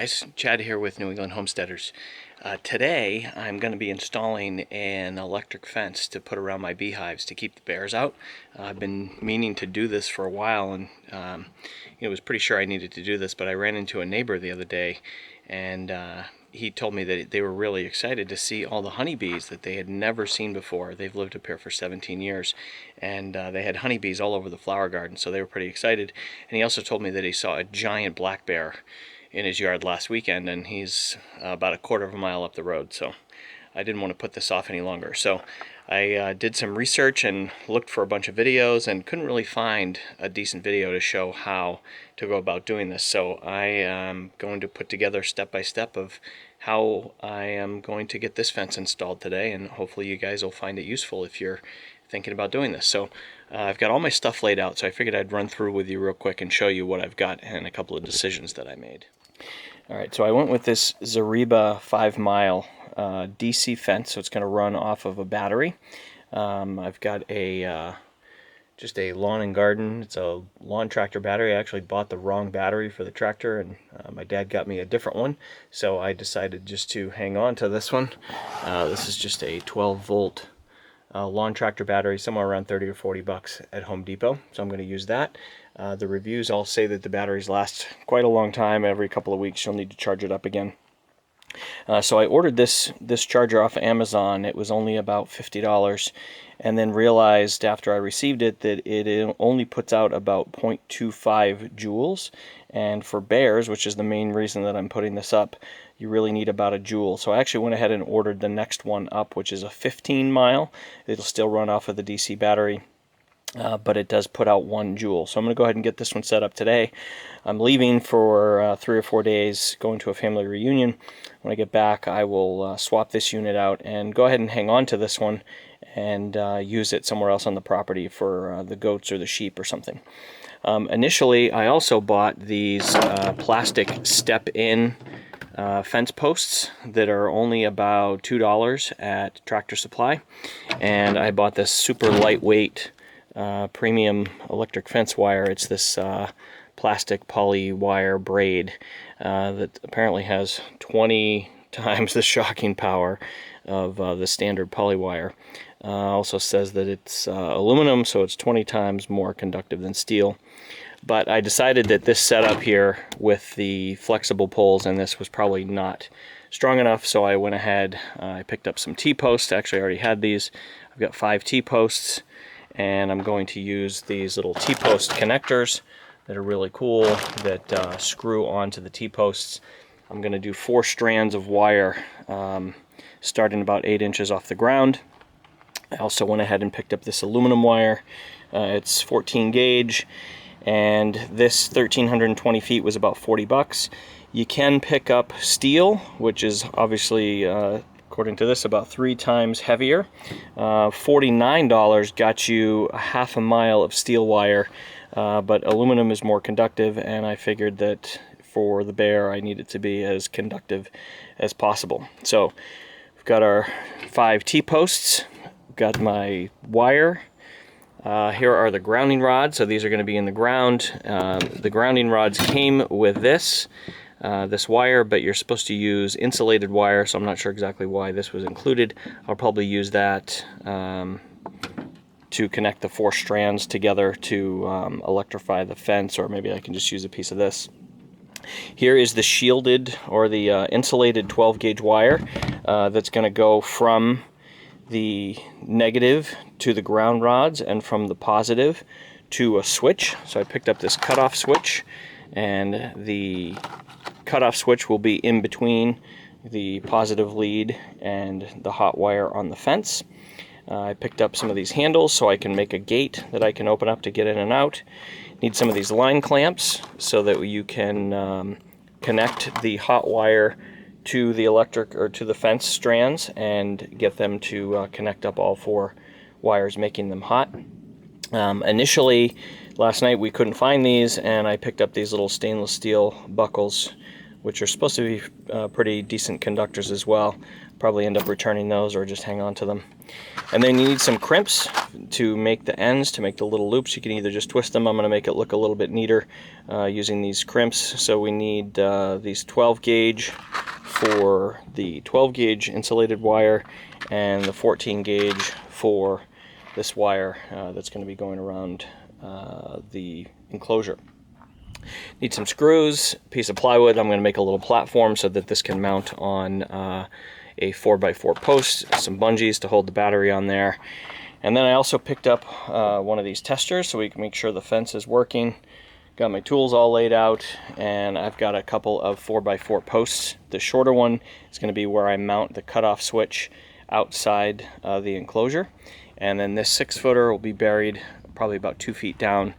guys, Chad here with New England Homesteaders. Today I'm going to be installing an electric fence to put around my beehives to keep the bears out. I've been meaning to do this for a while, and was pretty sure I needed to do this, but I ran into a neighbor the other day, and he told me that they were really excited to see all the honeybees that they had never seen before. They've lived up here for 17 years, and they had honeybees all over the flower garden, so they were pretty excited. And he also told me that he saw a giant black bear in his yard last weekend, and he's about a quarter of a mile up the road, so I didn't want to put this off any longer. So I did some research and looked for a bunch of videos and couldn't really find a decent video to show how to go about doing this. So I am going to put together step by step of how I am going to get this fence installed today, and hopefully you guys will find it useful if you're thinking about doing this. So I've got all my stuff laid out, so I figured I'd run through with you real quick and show you what I've got and a couple of decisions that I made. Alright, so I went with this Zareba 5-mile DC fence, so it's going to run off of a battery. I've got just a lawn and garden. It's a lawn tractor battery. I actually bought the wrong battery for the tractor, and my dad got me a different one, so I decided just to hang on to this one. This is just a 12-volt lawn tractor battery, somewhere around 30 or 40 bucks at Home Depot, so I'm going to use that. The reviews all say that the batteries last quite a long time. Every couple of weeks you'll need to charge it up again. So I ordered this charger off of Amazon. It was only about $50, and then realized after I received it that it only puts out about 0.25 joules, and for bears, which is the main reason that I'm putting this up, you really need about a joule. So I actually went ahead and ordered the next one up, which is a 15-mile. It'll still run off of the DC battery, but it does put out 1 joule. So I'm going to go ahead and get this one set up today. I'm leaving for 3 or 4 days, going to a family reunion. When I get back, I will swap this unit out and go ahead and hang on to this one and use it somewhere else on the property for the goats or the sheep or something. Initially, I also bought these plastic step-in fence posts that are only about $2 at Tractor Supply, and I bought this super lightweight premium electric fence wire. It's this plastic poly wire braid that apparently has 20 times the shocking power of the standard poly wire. Also says that it's aluminum, so it's 20 times more conductive than steel. But I decided that this setup here with the flexible poles and this was probably not strong enough, so I went ahead, I picked up some T-posts. Actually, I already had these. I've got 5 T-posts, and I'm going to use these little T-post connectors that are really cool that screw onto the T-posts. I'm going to do 4 strands of wire starting about 8 inches off the ground. I also went ahead and picked up this aluminum wire. It's 14 gauge, and this 1,320 feet was about 40 bucks. You can pick up steel, which is obviously according to this, about 3 times heavier. $49 got you a half a mile of steel wire, but aluminum is more conductive, and I figured that for the bear I need it to be as conductive as possible. So we've got our 5 T-posts, got my wire. Here are the grounding rods, so these are going to be in the ground. The grounding rods came with this wire, but you're supposed to use insulated wire, so I'm not sure exactly why this was included. I'll probably use that to connect the 4 strands together to electrify the fence, or maybe I can just use a piece of this. Here is the shielded or the insulated 12 gauge wire that's going to go from the negative to the ground rods and from the positive to a switch. So I picked up this cutoff switch, and the cutoff switch will be in between the positive lead and the hot wire on the fence. I picked up some of these handles so I can make a gate that I can open up to get in and out. Need some of these line clamps so that you can connect the hot wire to the electric or to the fence strands and get them to connect up all 4 wires, making them hot. Initially, last night we couldn't find these, and I picked up these little stainless steel buckles which are supposed to be pretty decent conductors as well. Probably end up returning those or just hang on to them. And then you need some crimps to make the ends, to make the little loops. You can either just twist them. I'm going to make it look a little bit neater using these crimps. So we need these 12 gauge for the 12 gauge insulated wire and the 14 gauge for this wire that's going to be going around the enclosure. Need some screws, piece of plywood. I'm going to make a little platform so that this can mount on a 4x4 post, some bungees to hold the battery on there. And then I also picked up one of these testers so we can make sure the fence is working. Got my tools all laid out, and I've got a couple of 4x4 posts. The shorter one is going to be where I mount the cutoff switch outside the enclosure. And then this 6-footer will be buried probably about 2 feet down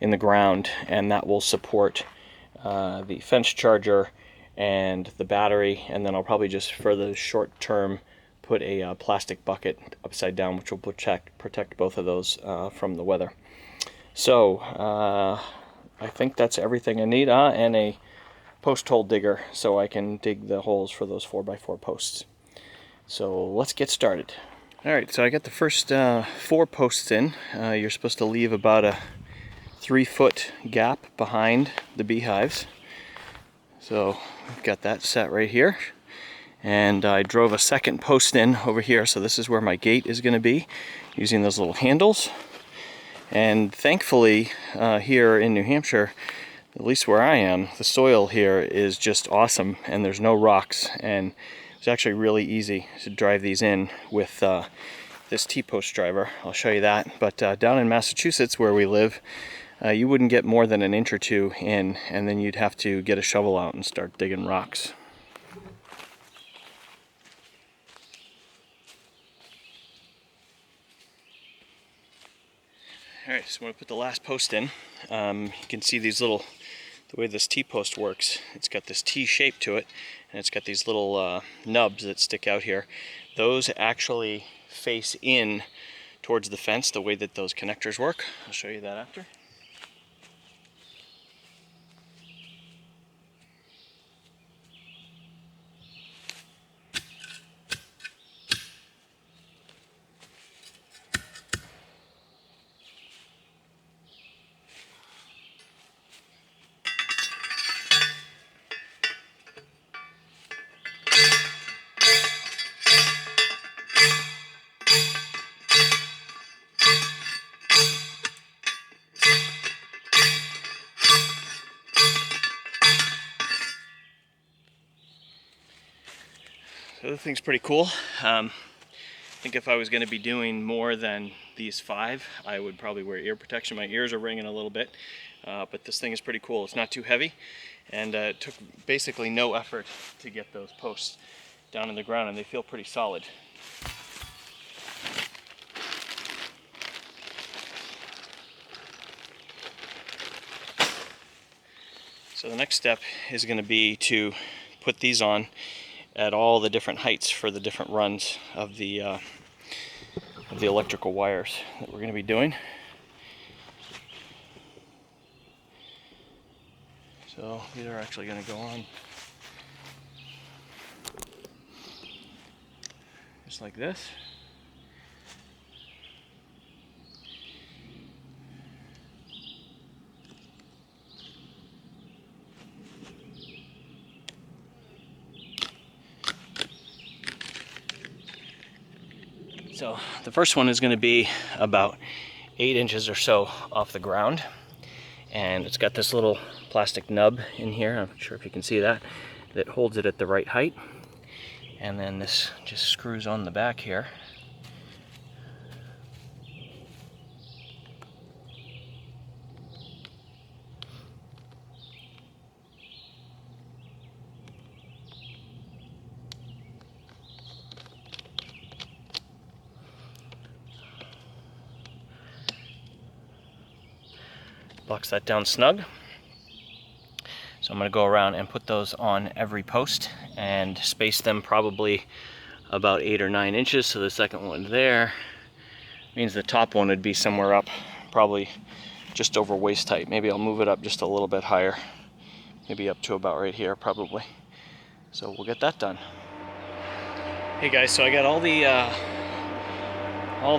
in the ground, and that will support the fence charger and the battery. And then I'll probably just, for the short term, put a plastic bucket upside down, which will protect both of those from the weather. So I think that's everything I need, and a post hole digger so I can dig the holes for those 4x4 posts. So let's get started. Alright, so I got the first 4 posts in. You're supposed to leave about a 3-foot gap behind the beehives. So I've got that set right here. And I drove a second post in over here, so this is where my gate is going to be, using those little handles. And thankfully, here in New Hampshire, at least where I am, the soil here is just awesome, and there's no rocks, and it's actually really easy to drive these in with this T-post driver. I'll show you that. But down in Massachusetts, where we live, you wouldn't get more than an inch or two in, and then you'd have to get a shovel out and start digging rocks. Alright, so I'm going to put the last post in. You can see these little, the way this T-post works, it's got this T shape to it, and it's got these little nubs that stick out here. Those actually face in towards the fence, the way that those connectors work. I'll show you that after. So the thing's pretty cool. I think if I was going to be doing more than these 5, I would probably wear ear protection. My ears are ringing a little bit, but this thing is pretty cool. It's not too heavy, and it took basically no effort to get those posts down in the ground, and they feel pretty solid. So the next step is going to be to put these on at all the different heights for the different runs of the electrical wires that we're going to be doing. So these are actually going to go on just like this. So the first one is going to be about 8 inches or so off the ground, and it's got this little plastic nub in here, I'm not sure if you can see that, that holds it at the right height. And then this just screws on the back here. Locks that down snug. So I'm going to go around and put those on every post and space them probably about 8 or 9 inches. So the second one there means the top one would be somewhere up, probably just over waist height. Maybe I'll move it up just a little bit higher. maybe up to about right here probably. So we'll get that done. Hey guys, so I got all the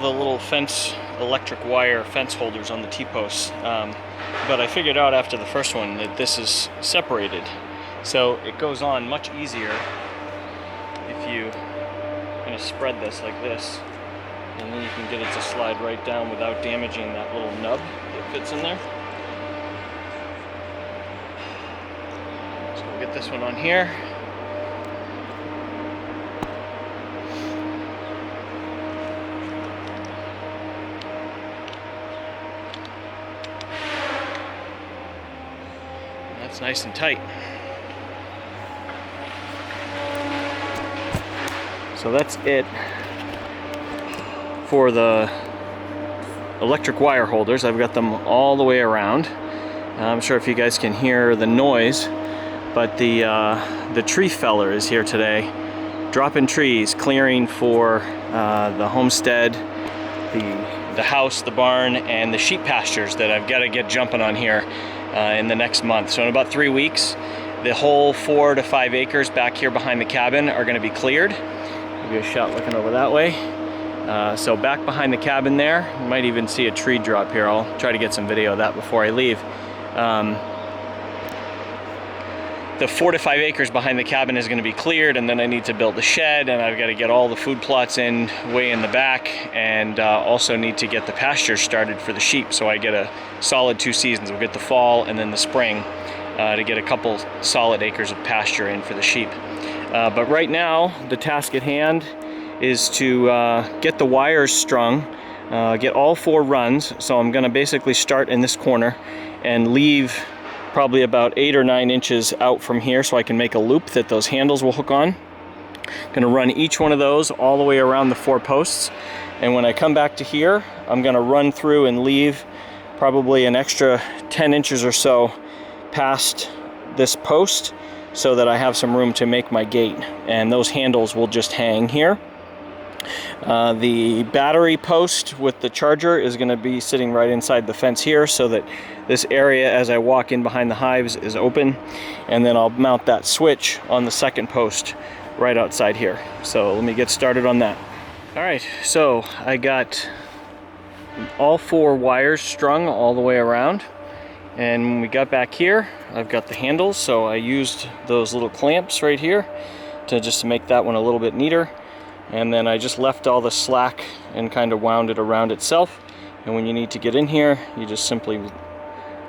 little fence, electric wire fence holders on the T-posts, but I figured out after the first one that this is separated. So it goes on much easier if you kind of spread this like this, and then you can get it to slide right down without damaging that little nub that fits in there. So we'll get this one on here. That's nice and tight. So that's it for the electric wire holders. I've got them all the way around. I'm sure if you guys can hear the noise, but the tree feller is here today, dropping trees, clearing for the homestead, the house, the barn, and the sheep pastures that I've got to get jumping on here in the next month. So in about 3 weeks, the whole 4 to 5 acres back here behind the cabin are going to be cleared. Give you a shot looking over that way. So back behind the cabin there, you might even see a tree drop here. I'll try to get some video of that before I leave. The 4 to 5 acres behind the cabin is going to be cleared, and then I need to build the shed, and I've got to get all the food plots in way in the back, and also need to get the pasture started for the sheep, so I get a solid 2 seasons. We'll get the fall and then the spring to get a couple solid acres of pasture in for the sheep. But right now, the task at hand is to get the wires strung, get all 4 runs. So I'm going to basically start in this corner and leave probably about 8 or 9 inches out from here so I can make a loop that those handles will hook on. I'm going to run each one of those all the way around the 4 posts, and when I come back to here, I'm going to run through and leave probably an extra 10 inches or so past this post so that I have some room to make my gate, and those handles will just hang here. The battery post with the charger is going to be sitting right inside the fence here, so that this area as I walk in behind the hives is open, and then I'll mount that switch on the second post right outside here. So let me get started on that. Alright, so I got all 4 wires strung all the way around, and when we got back here, I've got the handles, so I used those little clamps right here to make that one a little bit neater. And then I just left all the slack and kind of wound it around itself. And when you need to get in here, you just simply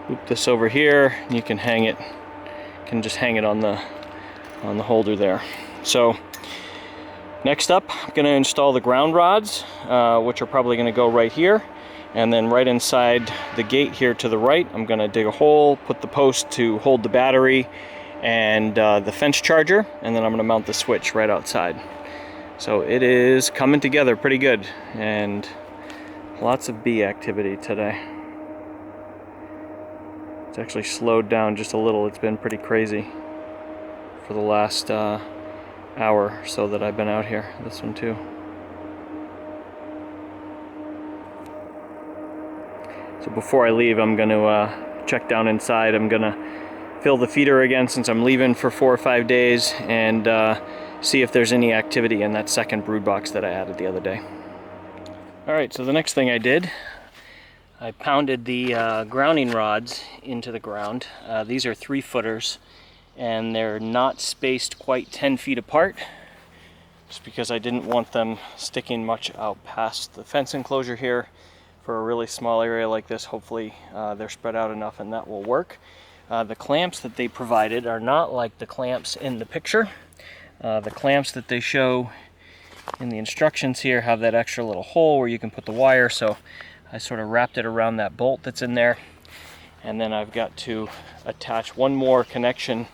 loop this over here. And you can hang it, just hang it on the holder there. So next up, I'm going to install the ground rods, which are probably going to go right here. And then right inside the gate here to the right, I'm going to dig a hole, put the post to hold the battery and the fence charger, and then I'm going to mount the switch right outside. So it is coming together pretty good, and lots of bee activity today. It's actually slowed down just a little. It's been pretty crazy for the last hour or so that I've been out here. This one too. So before I leave, I'm going to check down inside. I'm going to fill the feeder again since I'm leaving for 4 or 5 days, and see if there's any activity in that second brood box that I added the other day. Alright, so the next thing I did, I pounded the grounding rods into the ground. These are 3-footers, and they're not spaced quite 10 feet apart, just because I didn't want them sticking much out past the fence enclosure here. For a really small area like this, hopefully they're spread out enough and that will work. The clamps that they provided are not like the clamps in the picture. The clamps that they show in the instructions here have that extra little hole where you can put the wire, so I sort of wrapped it around that bolt that's in there, and then I've got to attach one more connection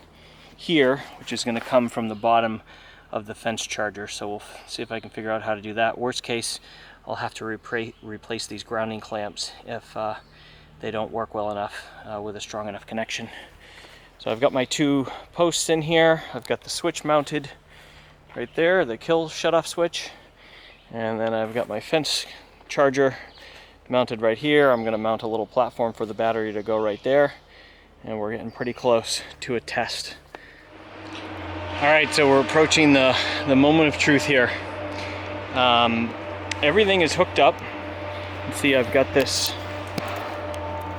here, which is going to come from the bottom of the fence charger. So we'll see if I can figure out how to do that. Worst case, I'll have to replace these grounding clamps if they don't work well enough with a strong enough connection. So I've got my 2 posts in here. I've got the switch mounted right there, the kill shutoff switch, and then I've got my fence charger mounted right here. I'm going to mount a little platform for the battery to go right there, and we're getting pretty close to a test. All right, so we're approaching the moment of truth here. Everything is hooked up. You see, I've got this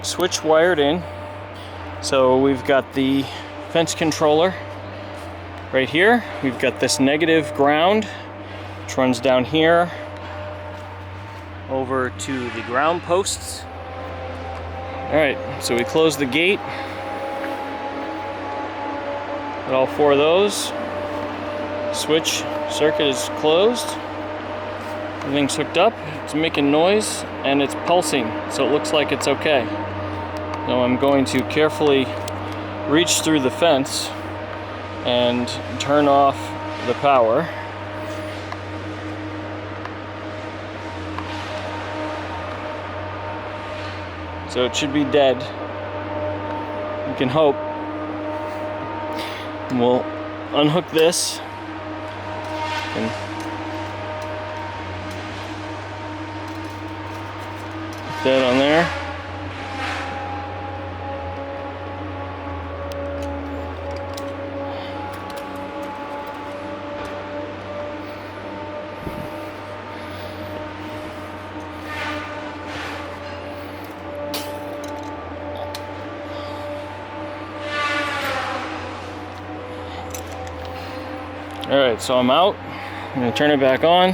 switch wired in. So we've got the fence controller right here. We've got this negative ground, which runs down here over to the ground posts. All right, so we close the gate. Got all 4 of those. Switch circuit is closed. Everything's hooked up. It's making noise and it's pulsing, so it looks like it's okay. Now I'm going to carefully reach through the fence and turn off the power. So it should be dead. You can hope. And we'll unhook this and put that on there. Alright, so I'm out. I'm going to turn it back on.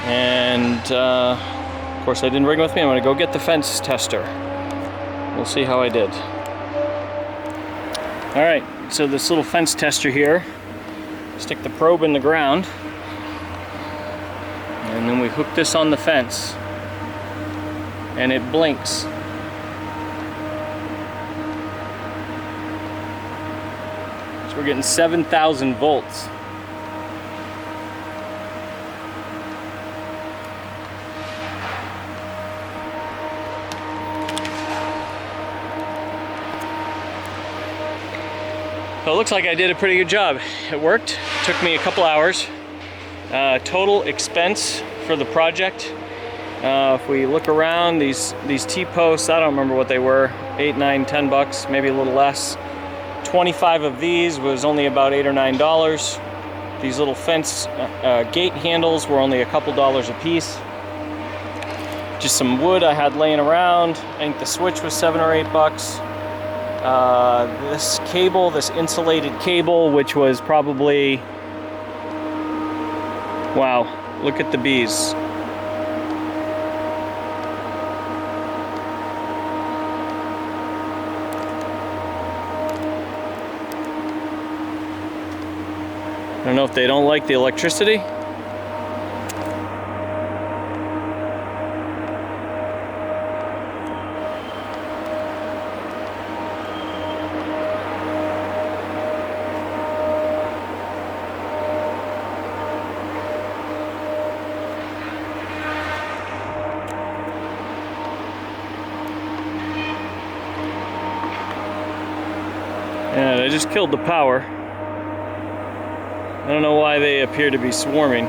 And of course I didn't bring it with me. I'm going to go get the fence tester. We'll see how I did. Alright, so this little fence tester here. Stick the probe in the ground. And then we hook this on the fence. And it blinks. We're getting 7,000 volts. So it looks like I did a pretty good job. It worked. It took me a couple hours. Total expense for the project. If we look around, these T-posts, I don't remember what they were, 8, 9, 10 bucks, maybe a little less. 25 of these was only about $8 or $9. These little fence gate handles were only a couple dollars a piece. Just some wood I had laying around. I think the switch was 7 or 8 bucks. This cable, this insulated cable, which was probably, wow, look at the bees. I don't know if they don't like the electricity. And I just killed the power. I don't know why they appear to be swarming.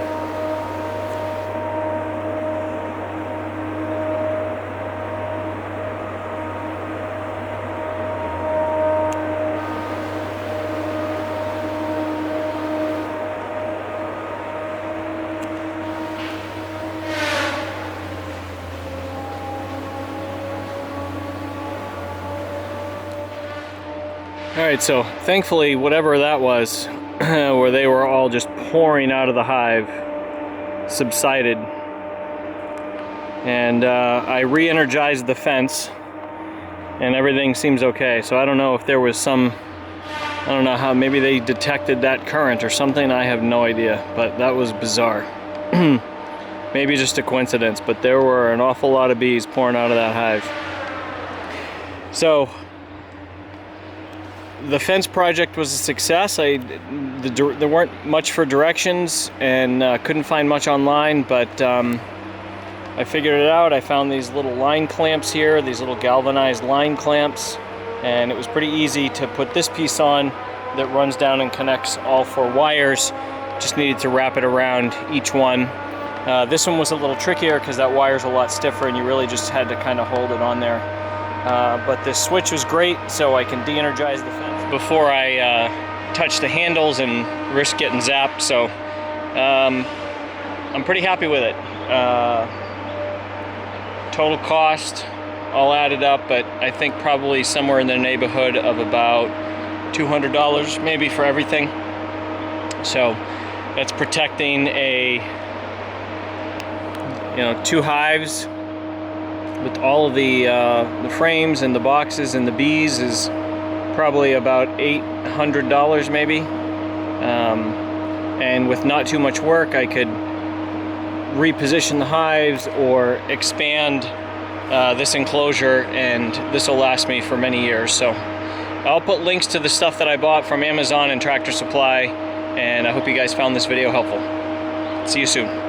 Alright, so thankfully whatever that was, where they were all just pouring out of the hive, subsided. And I re-energized the fence and everything seems okay. So I don't know if there was some, I don't know how, maybe they detected that current or something, I have no idea, but that was bizarre. Maybe just a coincidence, but there were an awful lot of bees pouring out of that hive. So the fence project was a success. There weren't much for directions and couldn't find much online, but I figured it out. I found these little line clamps here, these little galvanized line clamps, and it was pretty easy to put this piece on that runs down and connects all 4 wires. Just needed to wrap it around each one. This one was a little trickier because that wire's a lot stiffer and you really just had to kind of hold it on there. but this switch was great, so I can de-energize the fence before I touch the handles and risk getting zapped. So I'm pretty happy with it. Total cost all added up, but I think probably somewhere in the neighborhood of about $200 maybe for everything. So that's protecting two hives with all of the frames and the boxes and the bees is probably about $800 maybe. And with not too much work, I could reposition the hives or expand this enclosure, and this will last me for many years. So I'll put links to the stuff that I bought from Amazon and Tractor Supply, and I hope you guys found this video helpful. See you soon.